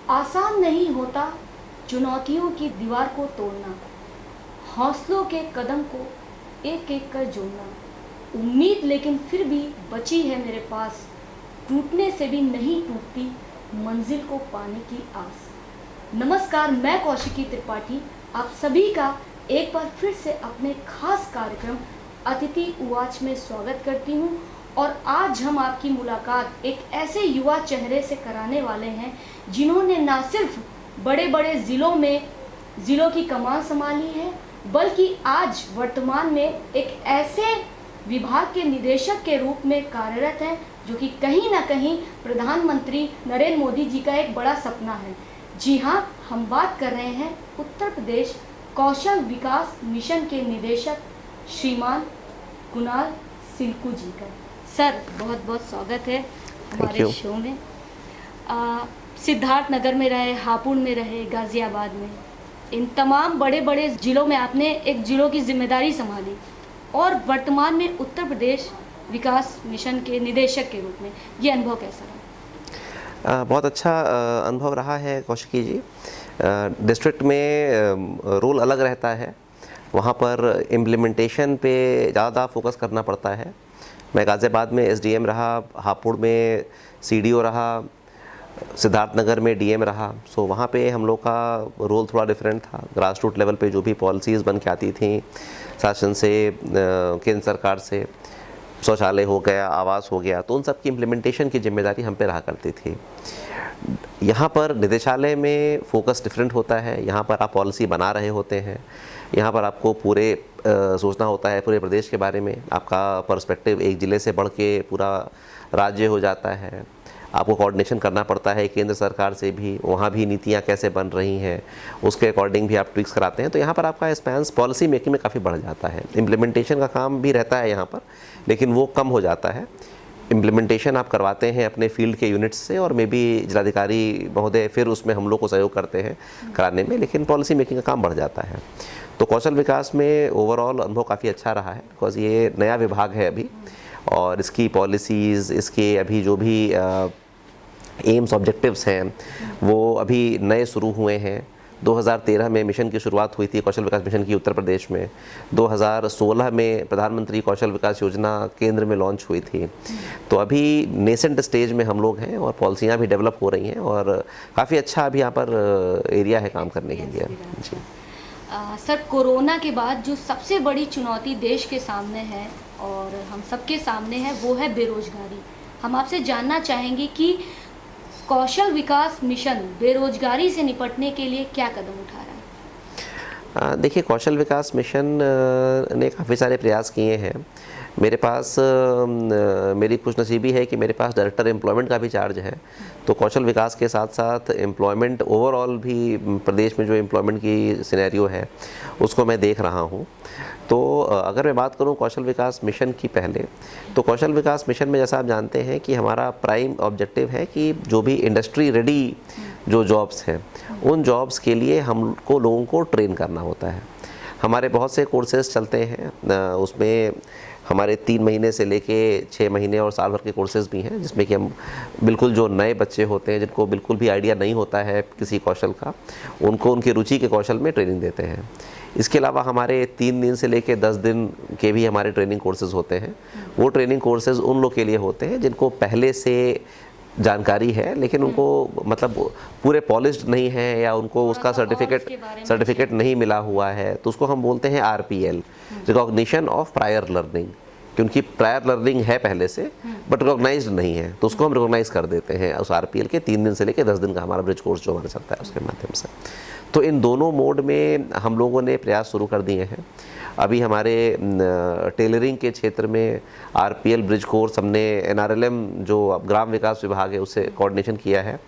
आसान नहीं होता चुनौतियों की दीवार को तोड़ना, हौसलों के कदम को एक एक कर जोड़ना। उम्मीद लेकिन फिर भी बची है मेरे पास, टूटने से भी नहीं टूटती मंजिल को पाने की आस। नमस्कार, मैं कौशिकी त्रिपाठी आप सभी का एक बार फिर से अपने खास कार्यक्रम अतिथि उवाच में स्वागत करती हूँ। और आज हम आपकी मुलाकात एक ऐसे युवा चेहरे से कराने वाले हैं जिन्होंने न सिर्फ बड़े बड़े ज़िलों की कमान संभाली है, बल्कि आज वर्तमान में एक ऐसे विभाग के निदेशक के रूप में कार्यरत हैं जो कि कहीं ना कहीं प्रधानमंत्री नरेंद्र मोदी जी का एक बड़ा सपना है। जी हाँ, हम बात कर रहे हैं उत्तर प्रदेश कौशल विकास मिशन के निदेशक श्रीमान कुणाल सिल्कू जी का। सर, बहुत बहुत स्वागत है हमारे शो में। सिद्धार्थ नगर में रहे, हापुड़ में रहे, गाज़ियाबाद में, इन तमाम बड़े बड़े ज़िलों में आपने एक ज़िलों की जिम्मेदारी संभाली और वर्तमान में उत्तर प्रदेश विकास मिशन के निदेशक के रूप में, ये अनुभव कैसा रहा? बहुत अच्छा अनुभव रहा है कौशिकी जी। डिस्ट्रिक्ट में रोल अलग रहता है, वहाँ पर इम्प्लीमेंटेशन पे ज़्यादा फोकस करना पड़ता है। मैं गाज़ियाबाद में एसडीएम रहा, हापुड़ में सीडीओ रहा, सिद्धार्थनगर में डीएम रहा। सो वहाँ पे हम लोग का रोल थोड़ा डिफरेंट था। ग्रास रूट लेवल पे जो भी पॉलिसीज़ बन के आती थी शासन से, केंद्र सरकार से, शौचालय हो गया, आवास हो गया, तो उन सब की इम्प्लीमेंटेशन की जिम्मेदारी हम पे रहा करती थी। यहाँ पर निदेशालय में फोकस डिफरेंट होता है। यहाँ पर आप पॉलिसी बना रहे होते हैं, यहाँ पर आपको पूरे सोचना होता है पूरे प्रदेश के बारे में। आपका पर्सपेक्टिव एक ज़िले से बढ़ के पूरा राज्य हो जाता है। आपको कोऑर्डिनेशन करना पड़ता है केंद्र सरकार से भी, वहाँ भी नीतियाँ कैसे बन रही हैं उसके अकॉर्डिंग भी आप ट्विक्स कराते हैं। तो यहाँ पर आपका स्पैन पॉलिसी मेकिंग में काफ़ी बढ़ जाता है। इम्प्लीमेंटेशन का काम भी रहता है यहाँ पर, लेकिन वो कम हो जाता है। इम्प्लीमेंटेशन आप करवाते हैं अपने फील्ड के यूनिट्स से, और मे बी जिलाधिकारी महोदय फिर उसमें हम लोग को सहयोग करते हैं कराने में, लेकिन पॉलिसी मेकिंग का काम बढ़ जाता है। तो कौशल विकास में ओवरऑल अनुभव काफ़ी अच्छा रहा है, बिकॉज ये नया विभाग है अभी, और इसकी पॉलिसीज़, इसके अभी जो भी एम्स ऑब्जेक्टिव्स हैं वो अभी नए शुरू हुए हैं। 2013 में मिशन की शुरुआत हुई थी कौशल विकास मिशन की उत्तर प्रदेश में। 2016 में प्रधानमंत्री कौशल विकास योजना केंद्र में लॉन्च हुई थी। तो अभी नेसेंट स्टेज में हम लोग हैं और पॉलिसियाँ भी डेवलप हो रही हैं, और काफ़ी अच्छा अभी यहाँ पर एरिया है काम करने के लिए। जी सर, कोरोना के बाद जो सबसे बड़ी चुनौती देश के सामने है और हम सबके सामने है, वो है बेरोजगारी। हम आपसे जानना चाहेंगे कि कौशल विकास मिशन बेरोजगारी से निपटने के लिए क्या कदम उठा रहा है? देखिए, कौशल विकास मिशन ने काफ़ी सारे प्रयास किए हैं। मेरे पास मेरी खुशनसीबी है कि मेरे पास डायरेक्टर एम्प्लॉयमेंट का भी चार्ज है। तो कौशल विकास के साथ साथ एम्प्लॉयमेंट ओवरऑल भी प्रदेश में जो एम्प्लॉयमेंट की सिनेरियो है उसको मैं देख रहा हूँ। तो अगर मैं बात करूं कौशल विकास मिशन की पहले, तो कौशल विकास मिशन में जैसा आप जानते हैं कि हमारा प्राइम ऑब्जेक्टिव है कि जो भी इंडस्ट्री रेडी जो जॉब्स हैं उन जॉब्स के लिए हमको लोगों को ट्रेन करना होता है। हमारे बहुत से कोर्सेज चलते हैं, उसमें हमारे 3 महीने से लेके 6 महीने और साल भर के कोर्सेज भी हैं, जिसमें कि हम बिल्कुल जो नए बच्चे होते हैं जिनको बिल्कुल भी आइडिया नहीं होता है किसी कौशल का, उनको उनकी रुचि के कौशल में ट्रेनिंग देते हैं। इसके अलावा हमारे 3 दिन से लेके 10 दिन के भी हमारे ट्रेनिंग कोर्सेज होते हैं। वो ट्रेनिंग कोर्सेज उन लोग के लिए होते हैं जिनको पहले से जानकारी है, लेकिन उनको मतलब पूरे पॉलिश्ड नहीं है या उनको उसका सर्टिफिकेट नहीं मिला हुआ है। तो उसको हम बोलते हैं RPL, recognition of prior learning, क्योंकि प्रायर लर्निंग है पहले से बट रिकॉग्नाइज्ड नहीं है, तो उसको हम रिकॉग्नाइज कर देते हैं उस RPL के 3 दिन से लेकर 10 दिन का हमारा ब्रिज कोर्स जो हमारा चलता है उसके माध्यम से। तो इन दोनों मोड में हम लोगों ने प्रयास शुरू कर दिए हैं। अभी हमारे टेलरिंग के क्षेत्र में RPL ब्रिज कोर्स हमने NRLM जो ग्राम विकास विभाग है उससे कोऑर्डिनेशन किया है,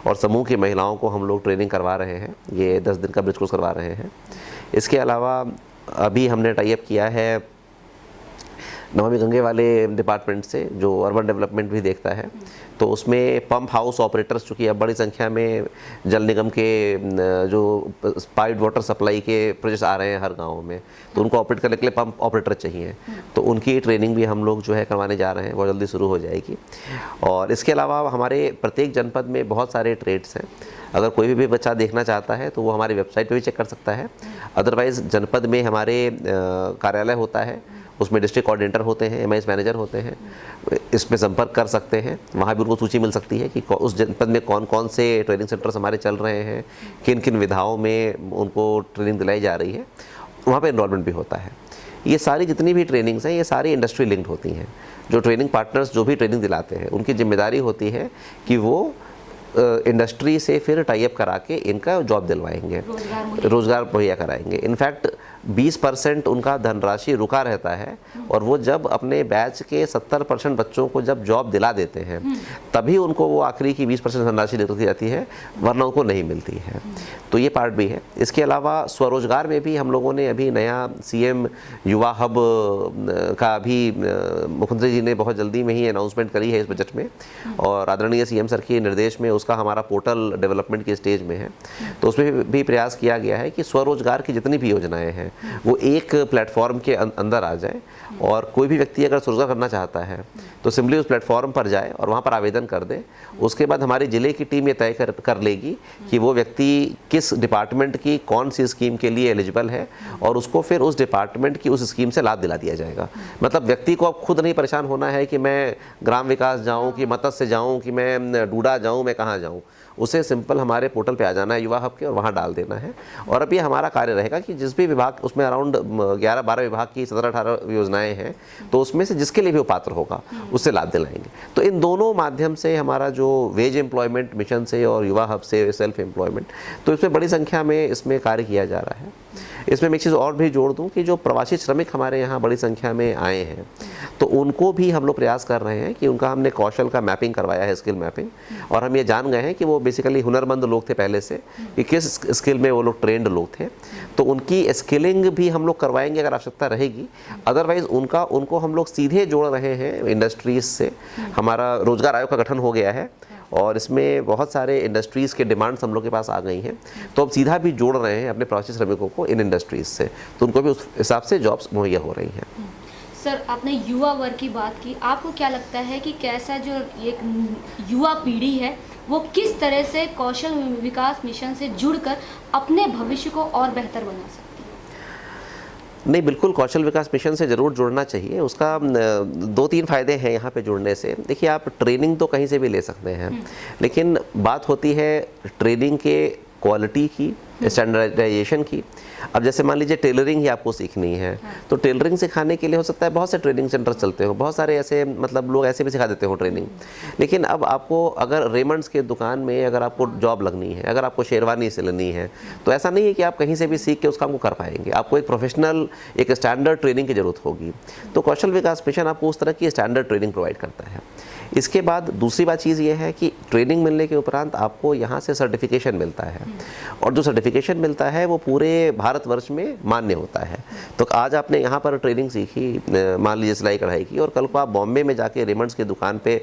और समूह की महिलाओं को हम लोग ट्रेनिंग करवा रहे हैं। ये 10 दिन का ब्रिज कोर्स करवा रहे हैं। इसके अलावा अभी हमने टाई अप किया है नमामि गंगे वाले डिपार्टमेंट से जो अर्बन डेवलपमेंट भी देखता है, तो उसमें पंप हाउस ऑपरेटर्स, चूँकि अब बड़ी संख्या में जल निगम के जो पाइप्ड वाटर सप्लाई के प्रोजेक्ट्स आ रहे हैं हर गाँव में, तो उनको ऑपरेट करने के लिए पंप ऑपरेटर चाहिए, तो उनकी ट्रेनिंग भी हम लोग जो है करवाने जा रहे हैं, बहुत जल्दी शुरू हो जाएगी। और इसके अलावा हमारे प्रत्येक जनपद में बहुत सारे ट्रेड्स हैं, अगर कोई भी बच्चा देखना चाहता है तो वो हमारी वेबसाइट पे भी चेक कर सकता है। अदरवाइज़ जनपद में हमारे कार्यालय होता है, उसमें डिस्ट्रिक्ट कोऑर्डिनेटर होते हैं, एमआईएस मैनेजर होते हैं, इसमें संपर्क कर सकते हैं, वहाँ भी उनको सूची मिल सकती है कि उस जनपद में कौन कौन से ट्रेनिंग सेंटर्स हमारे चल रहे हैं, किन किन विधाओं में उनको ट्रेनिंग दिलाई जा रही है, वहाँ पे एनरोलमेंट भी होता है। ये सारी जितनी भी ट्रेनिंग्स हैं ये सारी इंडस्ट्री लिंक्ड होती हैं। जो ट्रेनिंग पार्टनर्स जो भी ट्रेनिंग दिलाते हैं उनकी जिम्मेदारी होती है कि वो इंडस्ट्री से फिर टाई अप करा के इनका जॉब दिलवाएंगे, रोज़गार मुहैया कराएंगे। इनफैक्ट 20% उनका धनराशि रुका रहता है और वो जब अपने बैच के 70% बच्चों को जब जॉब दिला देते हैं तभी उनको वो आखिरी की 20% धनराशि दी जाती है, वरना उनको नहीं मिलती है। तो ये पार्ट भी है। इसके अलावा स्वरोजगार में भी हम लोगों ने अभी नया सीएम युवा हब का भी मुख्यमंत्री जी ने बहुत जल्दी में ही अनाउंसमेंट करी है इस बजट में, और आदरणीय सीएम सर के निर्देश में उसका हमारा पोर्टल डेवलपमेंट की स्टेज में है। तो उसमें भी प्रयास किया गया है कि स्वरोजगार की जितनी भी योजनाएं हैं वो एक प्लेटफॉर्म के अंदर आ जाए, और कोई भी व्यक्ति अगर स्वरोजगार करना चाहता है तो सिंपली उस प्लेटफॉर्म पर जाए और वहाँ पर आवेदन कर दे। उसके बाद हमारी ज़िले की टीम ये तय कर लेगी कि वो व्यक्ति किस डिपार्टमेंट की कौन सी स्कीम के लिए एलिजिबल है, और उसको फिर उस डिपार्टमेंट की उस स्कीम से लाभ दिला दिया जाएगा। मतलब व्यक्ति को अब खुद नहीं परेशान होना है कि मैं ग्राम विकास जाऊँ, कि मत्स्य जाऊँ, कि मैं डूडा जाऊँ, मैं कहाँ जाऊँ। उसे सिंपल हमारे पोर्टल पे आ जाना है युवा हब के, और वहाँ डाल देना है। और अब ये हमारा कार्य रहेगा कि जिस भी विभाग, उसमें अराउंड 11-12 विभाग की 17-18 योजनाएं हैं, तो उसमें से जिसके लिए भी वो पात्र होगा उससे लाभ दिलाएंगे। तो इन दोनों माध्यम से हमारा जो वेज एम्प्लॉयमेंट मिशन से और युवा हब से सेल्फ एम्प्लॉयमेंट, तो इसमें बड़ी संख्या में इसमें कार्य किया जा रहा है। इसमें मैं एक चीज़ और भी जोड़ दूं कि जो प्रवासी श्रमिक हमारे यहाँ बड़ी संख्या में आए हैं, तो उनको भी हम लोग प्रयास कर रहे हैं कि उनका हमने कौशल का मैपिंग करवाया है, स्किल मैपिंग, और हम ये जान गए हैं कि वो बेसिकली हुनरमंद लोग थे पहले से, कि किस स्किल में वो लोग ट्रेंड लोग थे, तो उनकी स्किलिंग भी हम लोग करवाएंगे अगर आवश्यकता रहेगी। अदरवाइज़ उनको हम लोग सीधे जोड़ रहे हैं इंडस्ट्रीज़ से। हमारा रोजगार आयोग का गठन हो गया है और इसमें बहुत सारे इंडस्ट्रीज़ के डिमांड्स हम लोग के पास आ गई हैं, तो अब सीधा भी जोड़ रहे हैं अपने प्रवासी श्रमिकों को इन इंडस्ट्रीज़ से, तो उनको भी उस हिसाब से जॉब्स मुहैया हो रही हैं। सर, आपने युवा वर्ग की बात की, आपको क्या लगता है कि कैसा जो एक युवा पीढ़ी है वो किस तरह से कौशल विकास मिशन से जुड़कर अपने भविष्य को और बेहतर बना सकती है? नहीं, बिल्कुल कौशल विकास मिशन से ज़रूर जुड़ना चाहिए। उसका 2-3 फ़ायदे हैं यहाँ पे जुड़ने से। देखिए, आप ट्रेनिंग तो कहीं से भी ले सकते हैं, लेकिन बात होती है ट्रेनिंग के क्वालिटी की, स्टैंडर्डाइजेशन की। अब जैसे मान लीजिए टेलरिंग ही आपको सीखनी है, तो टेलरिंग सिखाने के लिए हो सकता है बहुत से ट्रेनिंग सेंटर चलते हो, बहुत सारे ऐसे मतलब लोग ऐसे भी सिखा देते हो ट्रेनिंग। लेकिन अब आपको अगर रेमंड्स के दुकान में अगर आपको जॉब लगनी है, अगर आपको शेरवानी सिलनी है, तो ऐसा नहीं है कि आप कहीं से भी सीख के उस काम को कर पाएंगे। आपको एक प्रोफेशनल, एक स्टैंडर्ड ट्रेनिंग की ज़रूरत होगी। तो कौशल विकास मिशन आपको उस तरह की स्टैंडर्ड ट्रेनिंग प्रोवाइड करता है। इसके बाद दूसरी बात चीज़ ये है कि ट्रेनिंग मिलने के उपरांत आपको यहाँ से सर्टिफिकेशन मिलता है, और जो सर्टिफिकेशन मिलता है वो पूरे भारतवर्ष में मान्य होता है। तो आज आपने यहाँ पर ट्रेनिंग सीखी, मान लीजिए सिलाई कढ़ाई की, और कल को आप बॉम्बे में जाके रेमंड्स की दुकान पे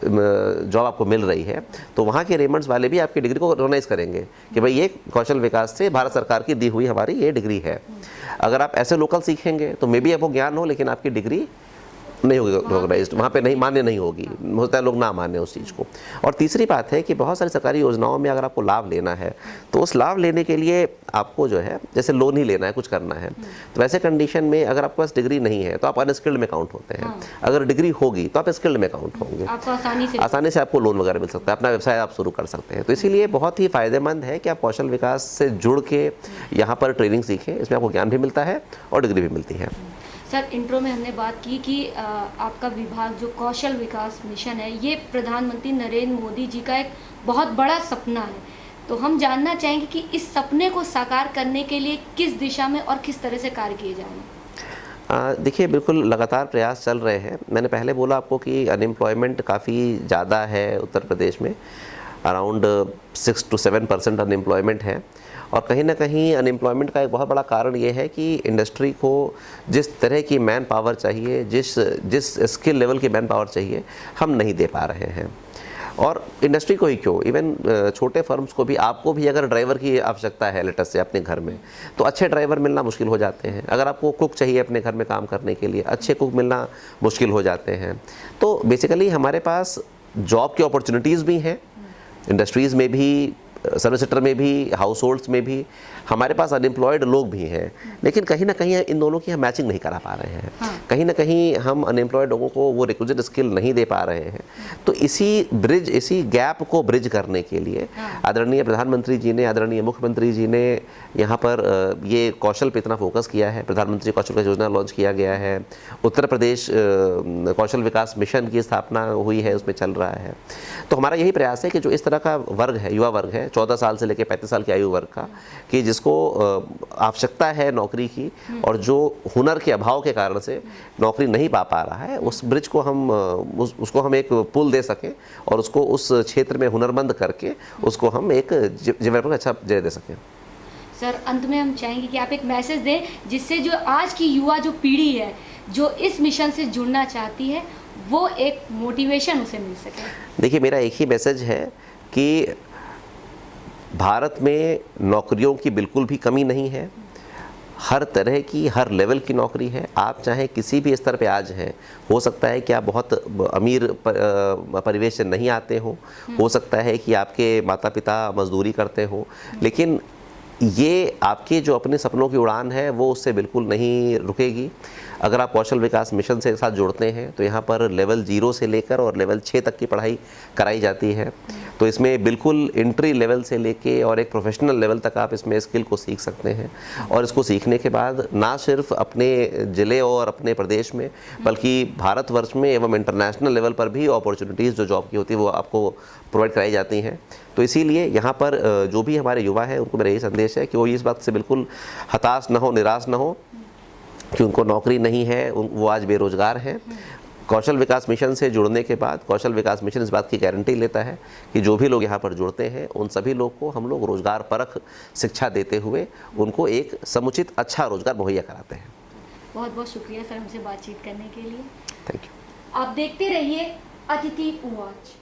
जॉब आपको मिल रही है, तो वहाँ के रेमंड्स वाले भी आपकी डिग्री को रिकॉग्नाइज करेंगे कि भाई ये कौशल विकास से भारत सरकार की दी हुई हमारी ये डिग्री है। अगर आप ऐसे लोकल सीखेंगे तो मे बी आपको ज्ञान हो, लेकिन आपकी डिग्री नहीं होगी रिकॉग्नाइज्ड, वहाँ पे नहीं मान्य नहीं होगी, होता है लोग ना माने उस चीज़ को। और तीसरी बात है कि बहुत सारी सरकारी योजनाओं में अगर आपको लाभ लेना है, तो उस लाभ लेने के लिए आपको जो है जैसे लोन ही लेना है, कुछ करना है, तो वैसे कंडीशन में अगर आपके पास डिग्री नहीं है तो आप अनस्किल्ड में काउंट होते हैं। अगर डिग्री होगी तो आप स्किल्ड में काउंट होंगे, आपको आसानी से आपको लोन वगैरह मिल सकता है, अपना व्यवसाय आप शुरू कर सकते हैं। तो इसीलिए बहुत ही फ़ायदेमंद है कि आप कौशल विकास से जुड़ के यहाँ पर ट्रेनिंग सीखें। इसमें आपको ज्ञान भी मिलता है और डिग्री भी मिलती है। सर, इंट्रो में हमने बात की कि आपका विभाग जो कौशल विकास मिशन है, ये प्रधानमंत्री नरेंद्र मोदी जी का एक बहुत बड़ा सपना है। तो हम जानना चाहेंगे कि इस सपने को साकार करने के लिए किस दिशा में और किस तरह से कार्य किए जा रहे हैं? देखिए, बिल्कुल लगातार प्रयास चल रहे हैं। मैंने पहले बोला आपको कि अनएम्प्लॉयमेंट काफ़ी ज़्यादा है उत्तर प्रदेश में, अराउंड 6 to 7% अनएम्प्लॉयमेंट है, और कहीं ना कहीं अनएम्प्लॉयमेंट का एक बहुत बड़ा कारण ये है कि इंडस्ट्री को जिस तरह की मैन पावर चाहिए, जिस स्किल लेवल की मैन पावर चाहिए, हम नहीं दे पा रहे हैं। और इंडस्ट्री को ही क्यों, इवन छोटे फर्म्स को भी, आपको भी अगर ड्राइवर की आवश्यकता है लेटर से अपने घर में, तो अच्छे ड्राइवर मिलना मुश्किल हो जाते हैं। अगर आपको कुक चाहिए अपने घर में काम करने के लिए, अच्छे कुक मिलना मुश्किल हो जाते हैं। तो बेसिकली हमारे पास जॉब की अपॉर्चुनिटीज़ भी हैं, इंडस्ट्रीज़ में भी, सर्विस सेक्टर में भी, हाउस होल्ड्स में भी, हमारे पास अनएम्प्लॉयड लोग भी हैं। लेकिन कहीं ना कहीं इन दोनों की हम मैचिंग नहीं करा पा रहे हैं। कहीं ना कहीं हम अनएम्प्लॉयड लोगों को वो रिक्विजिट स्किल नहीं दे पा रहे हैं। तो इसी गैप को ब्रिज करने के लिए आदरणीय प्रधानमंत्री जी ने, आदरणीय मुख्यमंत्री जी ने यहाँ पर ये कौशल पे इतना फोकस किया है। प्रधानमंत्री कौशल विकास योजना लॉन्च किया गया है। उत्तर प्रदेश कौशल विकास मिशन की स्थापना हुई है, उसमें चल रहा है। तो हमारा यही प्रयास है कि जो इस तरह का वर्ग है, युवा वर्ग है, 14 साल से लेकर 35 साल की आयु वर्ग का, कि जिसको आवश्यकता है नौकरी की और जो हुनर के अभाव के कारण से नौकरी नहीं पा रहा है, उस ब्रिज को हम उसको हम एक पुल दे सकें और उसको उस क्षेत्र में हुनरमंद करके उसको हम एक जीवन पर अच्छा जगह दे सकें। सर, अंत में हम चाहेंगे कि आप एक मैसेज दें जिससे जो आज की युवा जो पीढ़ी है, जो इस मिशन से जुड़ना चाहती है, वो एक मोटिवेशन उसे मिल सके। देखिए, मेरा एक ही मैसेज है कि भारत में नौकरियों की बिल्कुल भी कमी नहीं है। हर तरह की, हर लेवल की नौकरी है। आप चाहे किसी भी स्तर पे आज हैं, हो सकता है कि आप बहुत अमीर परिवेश से नहीं आते हो सकता है कि आपके माता पिता मजदूरी करते हो, लेकिन ये आपके जो अपने सपनों की उड़ान है वो उससे बिल्कुल नहीं रुकेगी। अगर आप कौशल विकास मिशन से साथ जुड़ते हैं तो यहाँ पर लेवल 0 से लेकर और लेवल 6 तक की पढ़ाई कराई जाती है। तो इसमें बिल्कुल एंट्री लेवल से लेके और एक प्रोफेशनल लेवल तक आप इसमें स्किल को सीख सकते हैं। और इसको सीखने के बाद ना सिर्फ अपने ज़िले और अपने प्रदेश में, बल्कि भारतवर्ष में एवं इंटरनेशनल लेवल पर भी अपॉर्चुनिटीज़ जो जॉब की होती है वो आपको प्रोवाइड कराई जाती हैं। तो इसीलिए यहाँ पर जो भी हमारे युवा हैं उनको मेरा यही संदेश है कि वो इस बात से बिल्कुल हताश ना हो, निराश ना हो कि उनको नौकरी नहीं है, वो आज बेरोजगार हैं। कौशल विकास मिशन से जुड़ने के बाद कौशल विकास मिशन इस बात की गारंटी लेता है कि जो भी लोग यहाँ पर जुड़ते हैं उन सभी लोग को हम लोग रोजगार परख शिक्षा देते हुए उनको एक समुचित अच्छा रोजगार मुहैया कराते हैं। बहुत बहुत शुक्रिया सर हमसे बातचीत करने के लिए। Thank you. आप देखते रहिए अतिथि उवाच।